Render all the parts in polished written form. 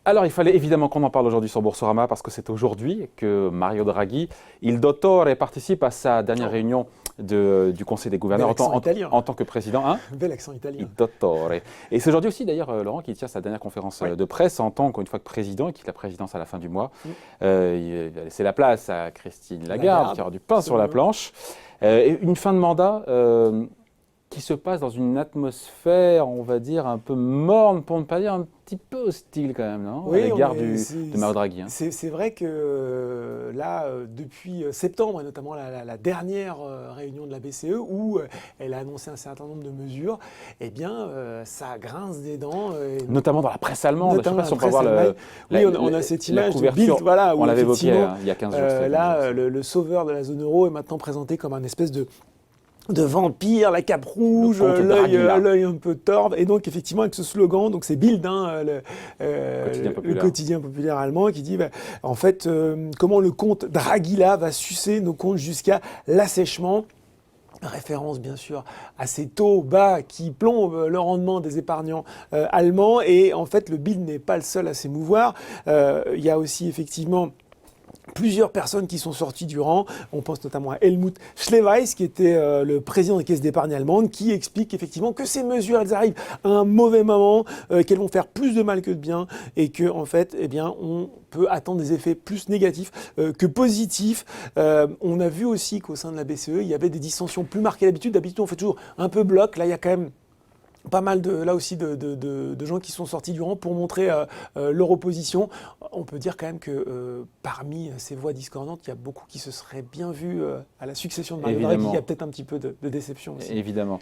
Alors, il fallait évidemment qu'on en parle aujourd'hui sur Boursorama parce que c'est aujourd'hui que Mario Draghi, il dottore, participe à sa dernière réunion du Conseil des gouverneurs en tant que président. Hein, bel accent italien. Il dottore. Et c'est aujourd'hui aussi, d'ailleurs, Laurent, qui tient sa dernière conférence de presse en tant qu'une fois que président et quitte la présidence à la fin du mois. Il va laisser la place à Christine Lagarde qui aura du pain sur la planche. Et une fin de mandat qui se passe dans une atmosphère, on va dire, un peu morne, pour ne pas dire un petit peu hostile quand même, non, à l'égard de Mario Draghi. Hein. C'est vrai que là, depuis septembre, et notamment la dernière réunion de la BCE, où elle a annoncé un certain nombre de mesures, eh bien, ça grince des dents. Notamment dans la presse allemande. Je ne sais pas si on peut voir on a cette image de Bild, voilà, on l'avait évoqué il y a 15 jours. Là, le sauveur de la zone euro est maintenant présenté comme un espèce de vampire, la cape rouge, l'œil un peu torve, et donc effectivement avec ce slogan, donc c'est Bild, hein, le quotidien populaire allemand, qui dit en fait comment le compte Draghila va sucer nos comptes jusqu'à l'assèchement. Référence bien sûr à ces taux bas qui plombent le rendement des épargnants allemands, et en fait le Bild n'est pas le seul à s'émouvoir. Il y a aussi effectivement plusieurs personnes qui sont sorties du rang. On pense notamment à Helmut Schleweis, qui était le président des caisses d'épargne allemandes, qui explique effectivement que ces mesures, elles arrivent à un mauvais moment, qu'elles vont faire plus de mal que de bien, et que en fait, eh bien, on peut attendre des effets plus négatifs que positifs. On a vu aussi qu'au sein de la BCE, il y avait des dissensions plus marquées d'habitude. D'habitude, on fait toujours un peu bloc. Là, il y a quand même pas mal de gens qui sont sortis du rang pour montrer leur opposition. On peut dire quand même que parmi ces voix discordantes, il y a beaucoup qui se seraient bien vus à la succession de Mario Draghi. Il y a peut-être un petit peu de déception aussi. Évidemment.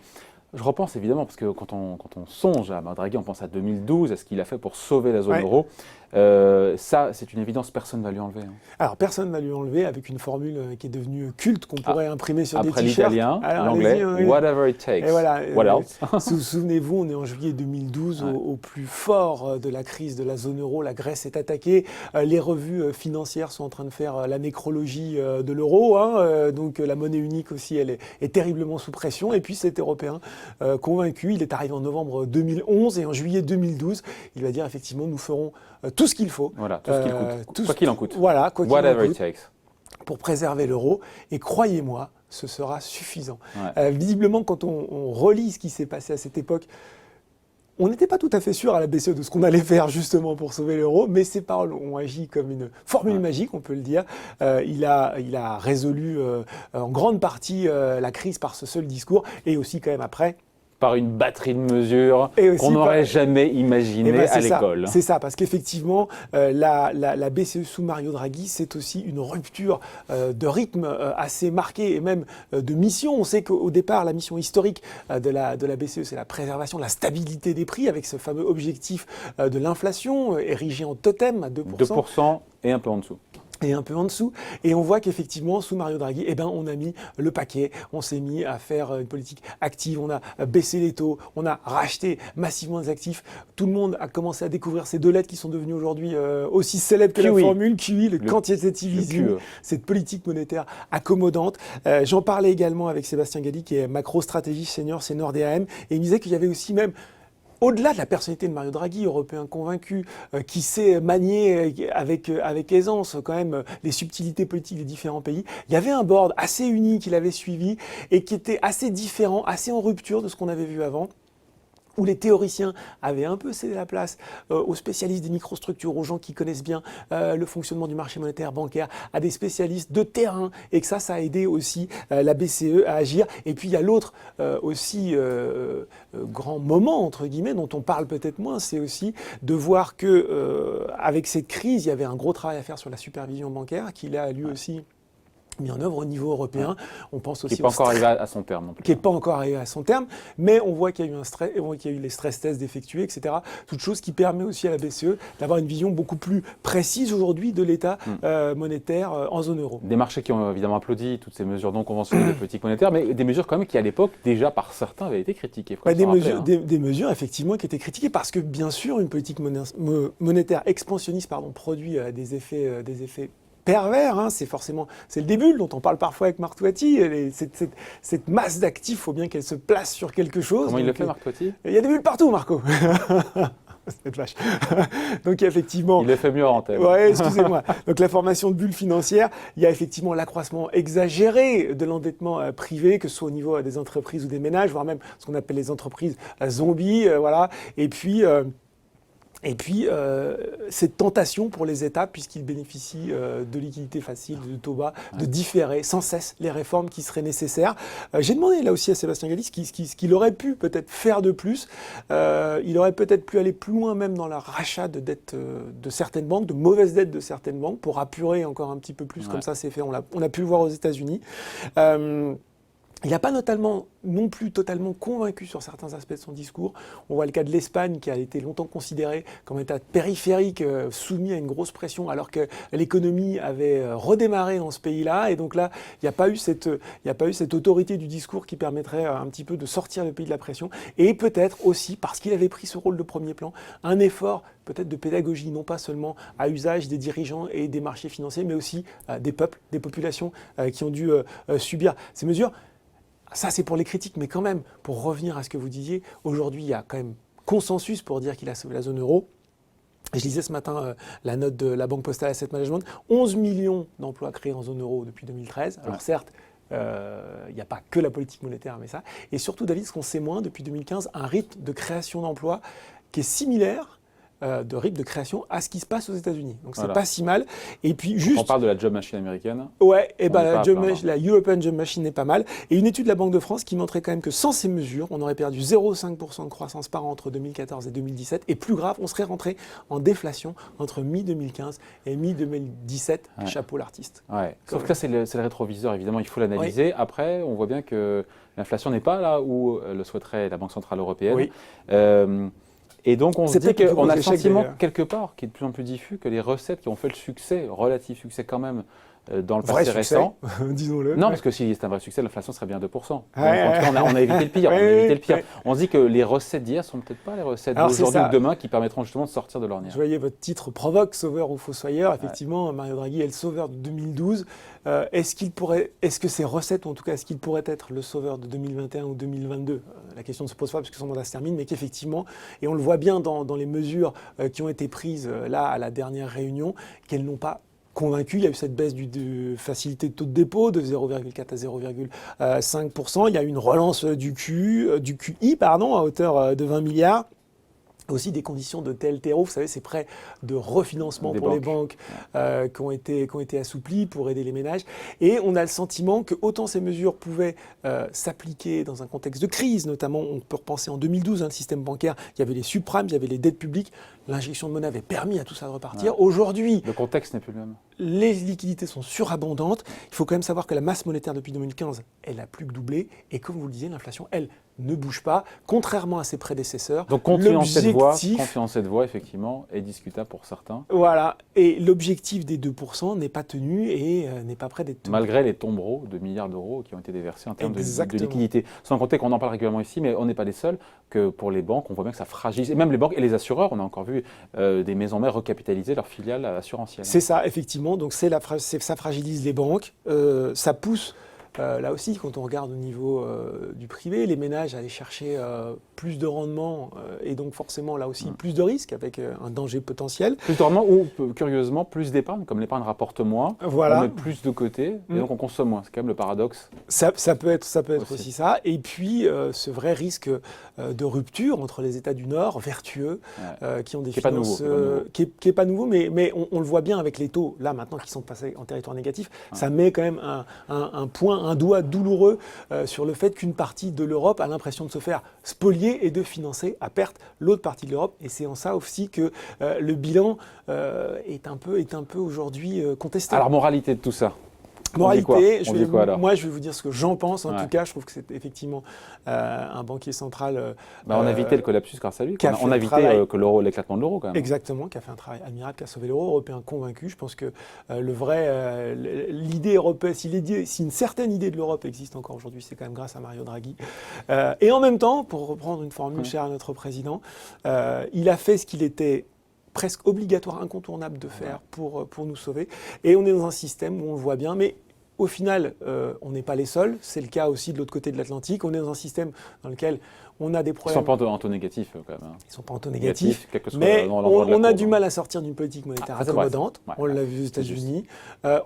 Je repense évidemment, parce que quand on songe à Mario Draghi, on pense à 2012, à ce qu'il a fait pour sauver la zone euro. Ça, c'est une évidence, personne ne va lui enlever. Hein. Alors, personne ne va lui enlever avec une formule qui est devenue culte, qu'on pourrait imprimer sur des t-shirts. Après l'italien, l'anglais, whatever it takes. Et voilà, what else? Souvenez-vous, on est en juillet 2012, au plus fort de la crise de la zone euro. La Grèce est attaquée. Les revues financières sont en train de faire la nécrologie de l'euro. Hein. Donc, la monnaie unique aussi, elle est terriblement sous pression. Et puis, cet Européen convaincu, il est arrivé en novembre 2011 et en juillet 2012, il va dire effectivement, nous ferons tout ce qu'il faut. Voilà, tout ce qu'il coûte. Quoi qu'il en coûte. Voilà, quoi qu'il en coûte. Whatever it takes. Pour préserver l'euro. Et croyez-moi, ce sera suffisant. Visiblement, quand on relit ce qui s'est passé à cette époque, on n'était pas tout à fait sûr à la BCE de ce qu'on allait faire justement pour sauver l'euro, mais ces paroles ont agi comme une formule magique, on peut le dire. Il a résolu en grande partie la crise par ce seul discours, et aussi quand même après, par une batterie de mesures qu'on n'aurait jamais imaginées à l'école. C'est ça, parce qu'effectivement, la BCE sous Mario Draghi, c'est aussi une rupture de rythme assez marquée, et même de mission. On sait qu'au départ, la mission historique de la BCE, c'est la préservation de la stabilité des prix, avec ce fameux objectif de l'inflation, érigé en totem à 2%. 2% et un peu en dessous. Et un peu en dessous. Et on voit qu'effectivement, sous Mario Draghi, on a mis le paquet, on s'est mis à faire une politique active, on a baissé les taux, on a racheté massivement des actifs. Tout le monde a commencé à découvrir ces deux lettres qui sont devenues aujourd'hui aussi célèbres que la formule QE, le quantitative easing, cette politique monétaire accommodante. J'en parlais également avec Sébastien Galli, qui est macro-stratégiste senior DAM, et il me disait qu'il y avait aussi même, au-delà de la personnalité de Mario Draghi, européen convaincu, qui sait manier avec aisance quand même les subtilités politiques des différents pays, il y avait un board assez uni qu'il avait suivi et qui était assez différent, assez en rupture de ce qu'on avait vu avant, où les théoriciens avaient un peu cédé la place aux spécialistes des microstructures, aux gens qui connaissent bien le fonctionnement du marché monétaire bancaire, à des spécialistes de terrain, et que ça a aidé aussi la BCE à agir. Et puis il y a l'autre aussi grand moment, entre guillemets, dont on parle peut-être moins, c'est aussi de voir que avec cette crise, il y avait un gros travail à faire sur la supervision bancaire, qu'il a lui aussi mis en œuvre au niveau européen. On pense aussi qui n'est pas encore arrivé à son terme non plus. Qui n'est pas encore arrivé à son terme, mais on voit qu'il y a eu un stress, on voit qu'il y a eu les stress tests d'effectuer, etc. Toute chose qui permet aussi à la BCE d'avoir une vision beaucoup plus précise aujourd'hui de l'état monétaire en zone euro. Des marchés qui ont évidemment applaudi toutes ces mesures non conventionnelles de politique monétaire, mais des mesures quand même qui à l'époque déjà par certains avaient été critiquées. Des mesures effectivement qui étaient critiquées parce que bien sûr une politique monétaire expansionniste produit des effets pervers, hein, c'est le début dont on parle parfois avec Marc Toiti. Cette masse d'actifs, il faut bien qu'elle se place sur quelque chose. Comment il le fait, Marc Toiti? Il y a des bulles partout, Marco. Cette vache. Donc effectivement... Il le fait mieux en antenne. Oui, excusez-moi. Donc la formation de bulles financières, il y a effectivement l'accroissement exagéré de l'endettement privé, que ce soit au niveau des entreprises ou des ménages, voire même ce qu'on appelle les entreprises zombies, voilà. Et puis cette tentation pour les États, puisqu'ils bénéficient de liquidités faciles, de taux bas, de différer sans cesse les réformes qui seraient nécessaires. J'ai demandé là aussi à Sébastien Galis ce qu'il aurait pu peut-être faire de plus. Il aurait peut-être pu aller plus loin même dans le rachat de dettes de certaines banques, de mauvaises dettes de certaines banques, pour apurer encore un petit peu plus, comme ça c'est fait. On a pu le voir aux États-Unis. Il n'a pas non plus totalement convaincu sur certains aspects de son discours. On voit le cas de l'Espagne qui a été longtemps considérée comme État périphérique, soumis à une grosse pression, alors que l'économie avait redémarré dans ce pays-là. Et donc là, il n'y a pas eu cette autorité du discours qui permettrait un petit peu de sortir le pays de la pression. Et peut-être aussi, parce qu'il avait pris ce rôle de premier plan, un effort peut-être de pédagogie, non pas seulement à usage des dirigeants et des marchés financiers, mais aussi des peuples, des populations qui ont dû subir ces mesures. Ça, c'est pour les critiques, mais quand même, pour revenir à ce que vous disiez, aujourd'hui, il y a quand même consensus pour dire qu'il a sauvé la zone euro. Je lisais ce matin la note de la Banque Postale Asset Management, 11 millions d'emplois créés en zone euro depuis 2013. Alors certes, il n'y a pas que la politique monétaire, mais ça. Et surtout, David, ce qu'on sait moins, depuis 2015, un rythme de création d'emplois qui est similaire de rythme de création à ce qui se passe aux États-Unis. Donc c'est pas si mal. Et puis juste... On parle de la job machine américaine. Ouais, et la European Job Machine n'est pas mal. Et une étude de la Banque de France qui montrait quand même que sans ces mesures, on aurait perdu 0,5% de croissance par an entre 2014 et 2017. Et plus grave, on serait rentré en déflation entre mi-2015 et mi-2017. Ouais. Chapeau l'artiste. Ouais. Sauf que là, c'est le rétroviseur, évidemment, il faut l'analyser. Oui. Après, on voit bien que l'inflation n'est pas là où le souhaiterait la Banque Centrale Européenne. Oui. Et donc, on se dit qu'on a le sentiment, quelque part, qui est de plus en plus diffus, que les recettes qui ont fait le succès, relatif succès quand même, dans le passé récent. Disons-le. Non, parce que si c'est un vrai succès, l'inflation serait bien 2%. Donc, en tout cas, on a évité le pire. On se dit que les recettes d'hier ne sont peut-être pas les recettes d'aujourd'hui ou demain qui permettront justement de sortir de l'ornière. Je voyais votre titre provoque, sauveur ou fossoyeur. Effectivement, Mario Draghi est le sauveur de 2012. Est-ce que ces recettes, ou en tout cas, est-ce qu'il pourrait être le sauveur de 2021 ou 2022 ? La question ne se pose pas parce que son mandat se termine, mais qu'effectivement, et on le voit bien dans les mesures qui ont été prises là à la dernière réunion, qu'elles n'ont pas convaincu. Il y a eu cette baisse de facilité de taux de dépôt de 0,4 à 0,5%. Il y a eu une relance du QI à hauteur de 20 milliards. Aussi des conditions de TLTRO, vous savez, ces prêts de refinancement pour les banques qui ont été assouplis pour aider les ménages. Et on a le sentiment que autant ces mesures pouvaient s'appliquer dans un contexte de crise, notamment on peut repenser en 2012, le système bancaire, il y avait les subprimes, il y avait les dettes publiques, l'injection de monnaie avait permis à tout ça de repartir. Aujourd'hui, le contexte n'est plus le même. Les liquidités sont surabondantes. Il faut quand même savoir que la masse monétaire depuis 2015, elle a plus que doublé. Et comme vous le disiez, l'inflation, elle, ne bouge pas, contrairement à ses prédécesseurs. Donc continuons cette voie, effectivement, est discutable pour certains. Voilà, et l'objectif des 2% n'est pas tenu et n'est pas prêt d'être tenu. Malgré les tombereaux de milliards d'euros qui ont été déversés en termes de liquidité. Sans compter qu'on en parle régulièrement ici, mais on n'est pas les seuls, que pour les banques, on voit bien que ça fragilise. Et même les banques et les assureurs, on a encore vu des maisons mères recapitaliser leurs filiales assurantielles. C'est ça, effectivement. Donc ça fragilise les banques, ça pousse... là aussi, quand on regarde au niveau du privé, les ménages allaient chercher plus de rendement et donc forcément là aussi plus de risques avec un danger potentiel. Plus de rendement ou curieusement plus d'épargne, comme l'épargne rapporte moins, voilà. On met plus de côté et donc on consomme moins. C'est quand même le paradoxe. Ça peut être aussi ça. Et puis ce vrai risque de rupture entre les États du Nord vertueux qui ont des finances qui n'est pas nouveau, mais on le voit bien avec les taux là maintenant qui sont passés en territoire négatif. Ça met quand même un doigt douloureux sur le fait qu'une partie de l'Europe a l'impression de se faire spolier et de financer à perte l'autre partie de l'Europe. Et c'est en ça aussi que le bilan est un peu aujourd'hui contesté. Alors, moralité de tout ça. Moralité, moi je vais vous dire ce que j'en pense. En tout cas, je trouve que c'est effectivement un banquier central. On a évité le collapsus grâce à lui. On a évité l'éclatement de l'euro quand même. Exactement, qui a fait un travail admirable, qui a sauvé l'euro. Européen convaincu. Je pense que l'idée européenne, si une certaine idée de l'Europe existe encore aujourd'hui, c'est quand même grâce à Mario Draghi. Et en même temps, pour reprendre une formule chère à notre président, il a fait ce qu'il était presque obligatoire, incontournable de faire pour nous sauver. Et on est dans un système où on le voit bien, mais au final, on n'est pas les seuls. C'est le cas aussi de l'autre côté de l'Atlantique. On est dans un système dans lequel on a des problèmes. Ils ne sont pas en taux négatif, quand même. Ils ne sont pas en taux négatif, négatif mais on a du mal à sortir d'une politique monétaire accommodante. Ouais, on l'a vu aux États-Unis.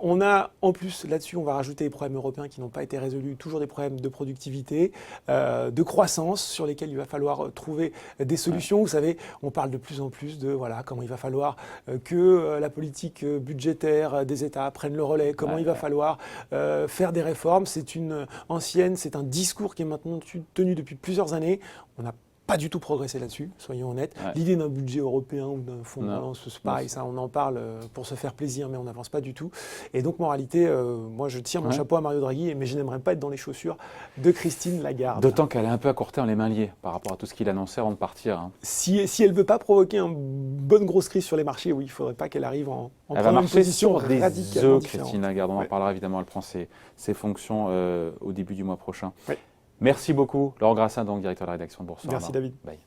On a, en plus, là-dessus, on va rajouter les problèmes européens qui n'ont pas été résolus, toujours des problèmes de productivité, de croissance, sur lesquels il va falloir trouver des solutions. Vous savez, on parle de plus en plus de comment il va falloir que la politique budgétaire des États prenne le relais, comment il va falloir faire des réformes. C'est un discours qui est maintenant tenu depuis plusieurs années. On n'a pas du tout progressé là-dessus, soyons honnêtes. L'idée d'un budget européen ou d'un fonds de relance, c'est pareil, ça, on en parle pour se faire plaisir, mais on n'avance pas du tout. Et donc, moralité, moi, je tire mon chapeau à Mario Draghi, mais je n'aimerais pas être dans les chaussures de Christine Lagarde. D'autant qu'elle est un peu à court terme les mains liées par rapport à tout ce qu'il annonçait avant de partir. Hein. Si elle ne veut pas provoquer une bonne grosse crise sur les marchés, oui, il ne faudrait pas qu'elle arrive en prenant une position radicalement différente. Christine Lagarde, on en parlera évidemment, elle prend ses fonctions au début du mois prochain. Merci beaucoup, Laurent Grassin, donc directeur de la rédaction de Boursorama. Merci David. Bye.